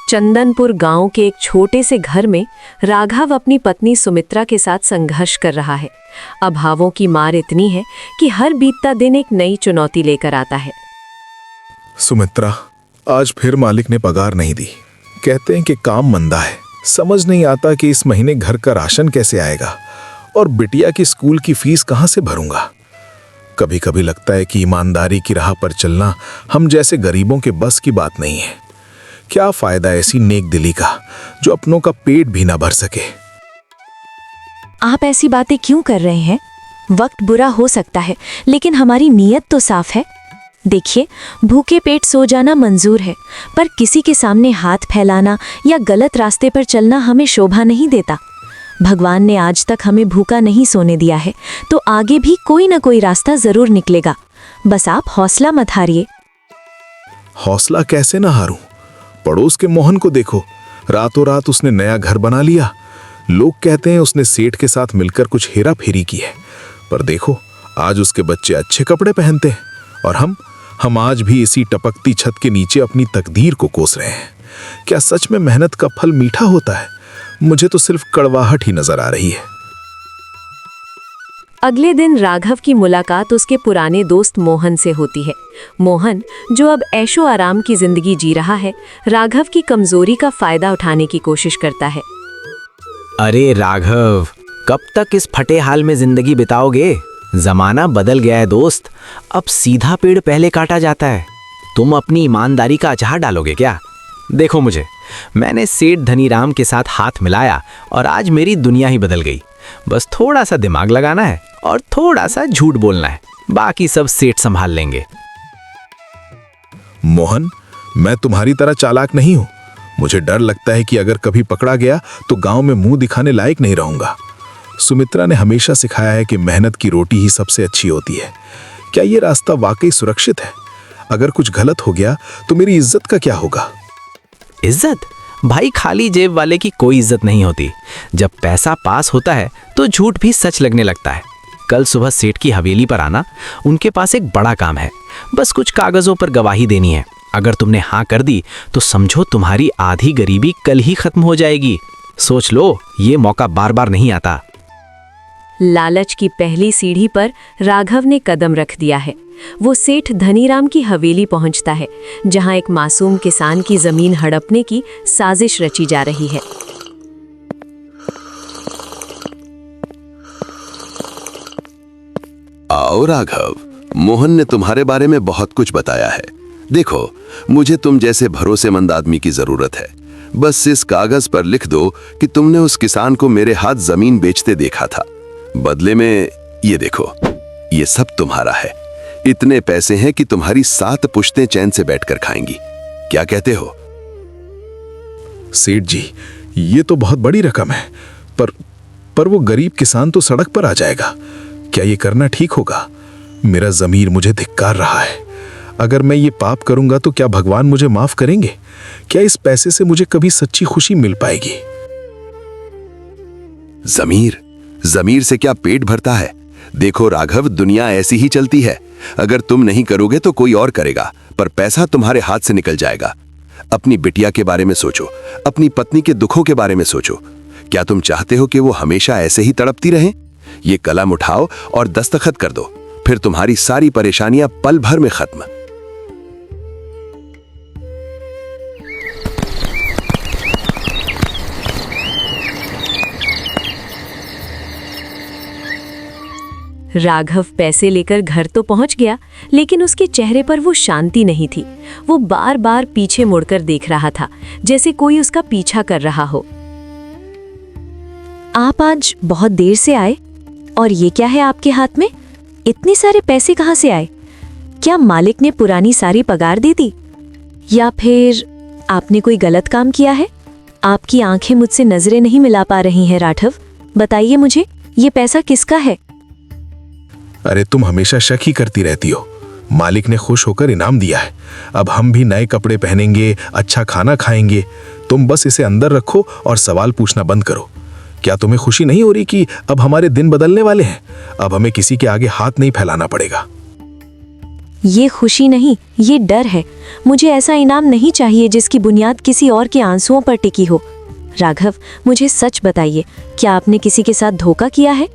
चंदनपुर गांव के एक छोटे से घर में राघव अपनी पत्नी सुमित्रा के साथ संघर्ष कर रहा है। अभावों की मार इतनी है कि हर बीतता दिन एक नई चुनौती लेकर आता है। सुमित्रा, आज फिर मालिक ने पगार नहीं दी। कहते हैं कि काम मंदा है। समझ नहीं आता कि इस महीने घर का राशन कैसे आएगा और बिटिया की स्कूल की फीस कहां से भरूंगा। कभी कभी लगता है कि ईमानदारी की राह पर चलना हम जैसे गरीबों के बस की बात नहीं है। क्या फायदा ऐसी नेक दिली का जो अपनों का पेट भी ना भर सके। आप ऐसी बातें क्यों कर रहे हैं? वक्त बुरा हो सकता है, लेकिन हमारी नीयत तो साफ है। देखिए, भूखे पेट सो जाना मंजूर है, पर किसी के सामने हाथ फैलाना या गलत रास्ते पर चलना हमें शोभा नहीं देता। भगवान ने आज तक हमें भूखा नहीं सोने दिया है, तो आगे भी कोई ना कोई रास्ता जरूर निकलेगा। बस आप हौसला मत हारिए। हौसला कैसे ना हारूं? पड़ोस के मोहन को देखो, रातों रात उसने नया घर बना लिया। लोग कहते हैं उसने सेठ के साथ मिलकर कुछ हेरा फेरी की है, पर देखो आज उसके बच्चे अच्छे कपड़े पहनते हैं और हम आज भी इसी टपकती छत के नीचे अपनी तकदीर को कोस रहे हैं। क्या सच में मेहनत का फल मीठा होता है? मुझे तो सिर्फ कड़वाहट ही नजर आ रही है। अगले दिन राघव की मुलाकात उसके पुराने दोस्त मोहन से होती है। मोहन, जो अब ऐशो आराम की जिंदगी जी रहा है, राघव की कमजोरी का फायदा उठाने की कोशिश करता है। अरे राघव, कब तक इस फटे हाल में जिंदगी बिताओगे? जमाना बदल गया है दोस्त। अब सीधा पेड़ पहले काटा जाता है। तुम अपनी ईमानदारी का अचार डालोगे क्या? देखो मुझे, मैंने सेठ धनीराम के साथ हाथ मिलाया और आज मेरी दुनिया ही बदल गई। बस थोड़ा सा दिमाग लगाना है और थोड़ा सा झूठ बोलना है, बाकी सब सेठ संभाल लेंगे। मोहन, मैं तुम्हारी तरह चालाक नहीं हूं। मुझे डर लगता है कि अगर कभी पकड़ा गया तो गांव में मुंह दिखाने लायक नहीं रहूंगा। सुमित्रा ने हमेशा सिखाया है कि मेहनत की रोटी ही सबसे अच्छी होती है। क्या ये रास्ता वाकई सुरक्षित है? अगर कुछ गलत हो गया तो मेरी इज्जत का क्या होगा? इज्जत? भाई, खाली जेब वाले की कोई इज्जत नहीं होती। जब पैसा पास होता है तो झूठ भी सच लगने लगता है। कल सुबह सेठ की हवेली पर आना, उनके पास एक बड़ा काम है। बस कुछ कागजों पर गवाही देनी है। अगर तुमने हाँ कर दी तो समझो तुम्हारी आधी गरीबी कल ही खत्म हो जाएगी। सोच लो, ये मौका बार बार नहीं आता। लालच की पहली सीढ़ी पर राघव ने कदम रख दिया है। वो सेठ धनीराम की हवेली पहुंचता है, जहां एक मासूम किसान की जमीन हड़पने की साजिश रची जा रही है। आओ राघव, मोहन ने तुम्हारे बारे में बहुत कुछ बताया है। देखो, मुझे तुम जैसे भरोसेमंद आदमी की जरूरत है। बस इस कागज पर लिख दो कि तुमने उस किसान को मेरे हाथ जमीन बेचते देखा था। बदले में ये देखो, ये सब तुम्हारा है। इतने पैसे हैं कि तुम्हारी 7 पुश्तें चैन से बैठकर खाएंगी। क्या कहते हो? सेठ जी, ये तो बहुत बड़ी रकम है, पर वो गरीब किसान तो सड़क पर आ जाएगा। क्या ये करना ठीक होगा? मेरा ज़मीर मुझे धिक्कार रहा है। अगर मैं ये पाप करूंगा तो क्या भगवान मुझे माफ करेंगे? क्या इस पैसे से मुझे कभी सच्ची खुशी मिल पाएगी? ज़मीर से क्या पेट भरता है? देखो राघव, दुनिया ऐसी ही चलती है। अगर तुम नहीं करोगे तो कोई और करेगा, पर पैसा तुम्हारे हाथ से निकल जाएगा। अपनी बिटिया के बारे में सोचो, अपनी पत्नी के दुखों के बारे में सोचो। क्या तुम चाहते हो कि वो हमेशा ऐसे ही तड़पती रहें? ये कलम उठाओ और दस्तखत कर दो, फिर तुम्हारी सारी परेशानियां पल भर में खत्म। राघव पैसे लेकर घर तो पहुंच गया, लेकिन उसके चेहरे पर वो शांति नहीं थी। वो बार बार पीछे मुड़कर देख रहा था, जैसे कोई उसका पीछा कर रहा हो। आप आज बहुत देर से आए, और ये क्या है आपके हाथ में? इतने सारे पैसे कहाँ से आए? क्या मालिक ने पुरानी सारी पगार दे दी, या फिर आपने कोई गलत काम किया है? आपकी आंखें मुझसे नजरें नहीं मिला पा रही हैं राघव। बताइए मुझे, ये पैसा किसका है? अरे तुम हमेशा शक ही करती रहती हो। मालिक ने खुश होकर इनाम दिया है। अब हम भी नए कपड़े पहनेंगे, अच्छा खाना खाएंगे। तुम बस इसे अंदर रखो और सवाल पूछना बंद करो। क्या तुम्हें खुशी नहीं हो रही कि अब हमारे दिन बदलने वाले हैं? अब हमें किसी के आगे हाथ नहीं फैलाना पड़ेगा। ये खुशी नहीं, ये डर है। मुझे ऐसा इनाम नहीं चाहिए जिसकी बुनियाद किसी और के आंसुओं पर टिकी हो। राघव, मुझे सच बताइए, क्या आपने किसी के साथ धोखा किया है?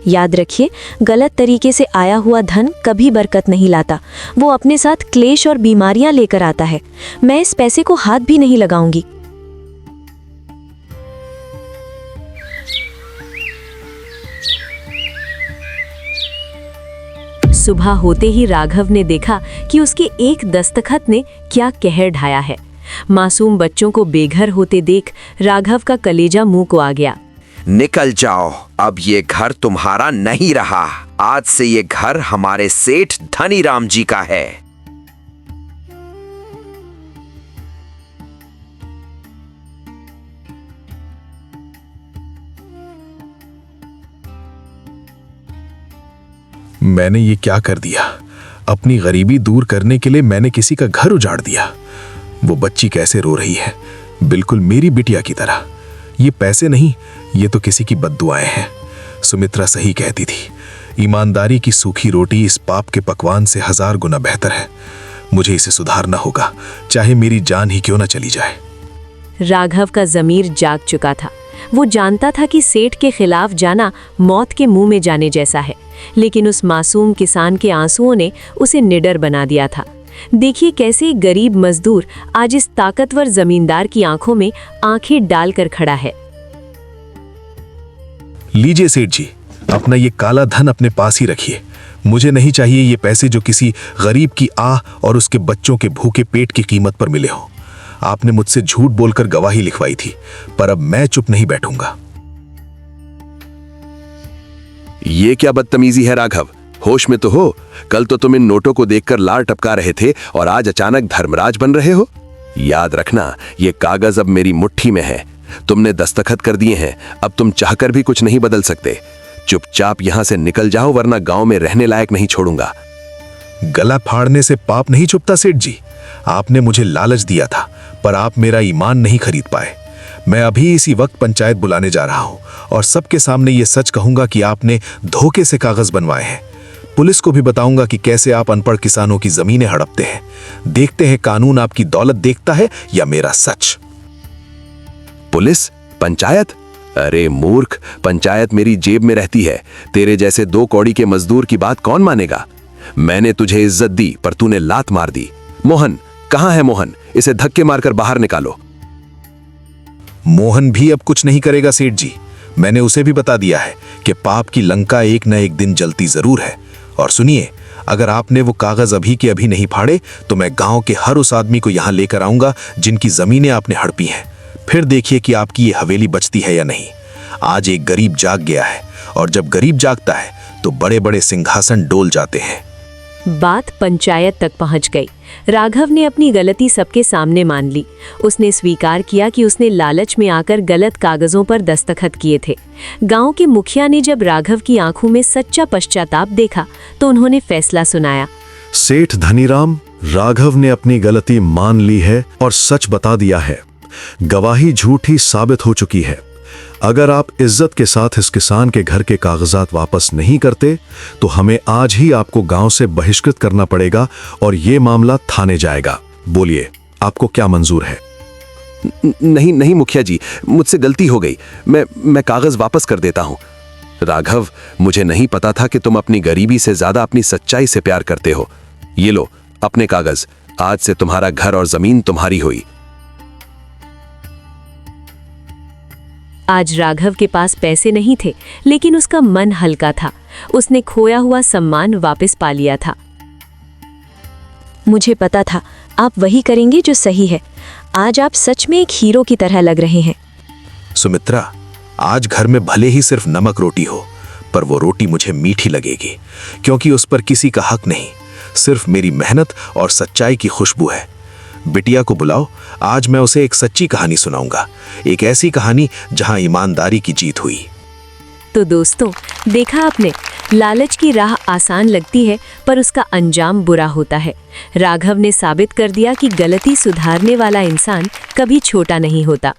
याद रखिए, गलत तरीके से आया हुआ धन कभी बरकत नहीं लाता। वो अपने साथ क्लेश और बीमारियां लेकर आता है। मैं इस पैसे को हाथ भी नहीं लगाऊंगी। सुबह होते ही राघव ने देखा कि उसके एक दस्तखत ने क्या कहर ढाया है। मासूम बच्चों को बेघर होते देख राघव का कलेजा मुंह को आ गया। निकल जाओ, अब ये घर तुम्हारा नहीं रहा। आज से ये घर हमारे सेठ धनीराम जी का है। मैंने ये क्या कर दिया? अपनी गरीबी दूर करने के लिए मैंने किसी का घर उजाड़ दिया। वो बच्ची कैसे रो रही है, बिल्कुल मेरी बिटिया की तरह। ये पैसे नहीं, ये तो किसी की बद्दुआएं हैं। सुमित्रा सही कहती थी, ईमानदारी की सूखी रोटी इस पाप के पकवान से 1000 गुना बेहतर है। मुझे इसे सुधारना होगा, चाहे मेरी जान ही क्यों न चली जाए। राघव का ज़मीर जाग चुका था। वो जानता था कि सेठ के खिलाफ जाना मौत के मुंह में जाने जैसा है, लेकिन उस मासूम किसान के आंसुओं ने उसे निडर बना दिया था। देखिए कैसे एक गरीब मजदूर आज इस ताकतवर जमींदार की आंखों में आंखें डालकर खड़ा है। लीजिए सेठ जी, अपना ये काला धन अपने पास ही रखिए। मुझे नहीं चाहिए ये पैसे जो किसी गरीब की आह और उसके बच्चों के भूखे पेट की कीमत पर मिले हों। आपने मुझसे झूठ बोलकर गवाही लिखवाई थी, पर अब मैं चुप नहीं बैठूंगा। ये क्या बदतमीजी है राघव? होश में तो हो? कल तो तुम इन नोटों को देखकर लार टपका रहे थे और आज अचानक धर्मराज बन रहे हो। याद रखना, ये कागज अब मेरी मुट्ठी में है। तुमने दस्तखत कर दिए हैं, अब तुम चाहकर भी कुछ नहीं बदल सकते। चुपचाप यहां से निकल जाओ, वरना गांव में रहने लायक नहीं छोड़ूंगा। गला फाड़ने से पाप नहीं छुपता सेठ जी। आपने मुझे लालच दिया था, पर आप मेरा ईमान नहीं खरीद पाए। मैं अभी इसी वक्त पंचायत बुलाने जा रहा हूं और सबके सामने ये सच कहूंगा कि आपने धोखे से कागज बनवाए हैं। पुलिस को भी बताऊंगा कि कैसे आप अनपढ़ किसानों की जमीनें हड़पते हैं। देखते हैं कानून आपकी दौलत देखता है या मेरा सच। पुलिस? पंचायत? अरे मूर्ख, पंचायत मेरी जेब में रहती है। तेरे जैसे 2 कौड़ी के मजदूर की बात कौन मानेगा? मैंने तुझे इज्जत दी, पर तूने लात मार दी। मोहन, कहां है मोहन? इसे धक्के मारकर बाहर निकालो। मोहन भी अब कुछ नहीं करेगा सेठ जी। मैंने उसे भी बता दिया है कि पाप की लंका एक न एक दिन जलती जरूर है। और सुनिए, अगर आपने वो कागज अभी के अभी नहीं फाड़े तो मैं गांव के हर उस आदमी को यहां लेकर आऊंगा जिनकी जमीनें आपने हड़पी हैं। फिर देखिए कि आपकी ये हवेली बचती है या नहीं। आज एक गरीब जाग गया है, और जब गरीब जागता है तो बड़े बड़े सिंहासन डोल जाते हैं। बात पंचायत तक पहुंच गई। राघव ने अपनी गलती सबके सामने मान ली। उसने स्वीकार किया कि उसने लालच में आकर गलत कागजों पर दस्तखत किए थे। गांव के मुखिया ने जब राघव की आंखों में सच्चा पश्चाताप देखा तो उन्होंने फैसला सुनाया। सेठ धनीराम, राघव ने अपनी गलती मान ली है और सच बता दिया है। गवाही झूठी साबित हो चुकी है। अगर आप इज्जत के साथ इस किसान के घर के कागजात वापस नहीं करते तो हमें आज ही आपको गांव से बहिष्कृत करना पड़ेगा और ये मामला थाने जाएगा। बोलिए, आपको क्या मंजूर है? नहीं नहीं मुखिया जी, मुझसे गलती हो गई। मैं कागज वापस कर देता हूं। राघव, मुझे नहीं पता था कि तुम अपनी गरीबी से ज्यादा अपनी सच्चाई से प्यार करते हो। ये लो अपने कागज। आज से तुम्हारा घर और जमीन तुम्हारी हुई। आज राघव के पास पैसे नहीं थे, लेकिन उसका मन हल्का था। उसने खोया हुआ सम्मान वापस पा लिया था। मुझे पता था आप वही करेंगे जो सही है। आज आप सच में एक हीरो की तरह लग रहे हैं। सुमित्रा, आज घर में भले ही सिर्फ नमक रोटी हो, पर वो रोटी मुझे मीठी लगेगी, क्योंकि उस पर किसी का हक नहीं, सिर्फ मेरी मेहनत और सच्चाई की खुशबू है। बिटिया को बुलाओ, आज मैं उसे एक सच्ची कहानी सुनाऊंगा, एक ऐसी कहानी जहां ईमानदारी की जीत हुई। तो दोस्तों, देखा आपने, लालच की राह आसान लगती है पर उसका अंजाम बुरा होता है। राघव ने साबित कर दिया कि गलती सुधारने वाला इंसान कभी छोटा नहीं होता।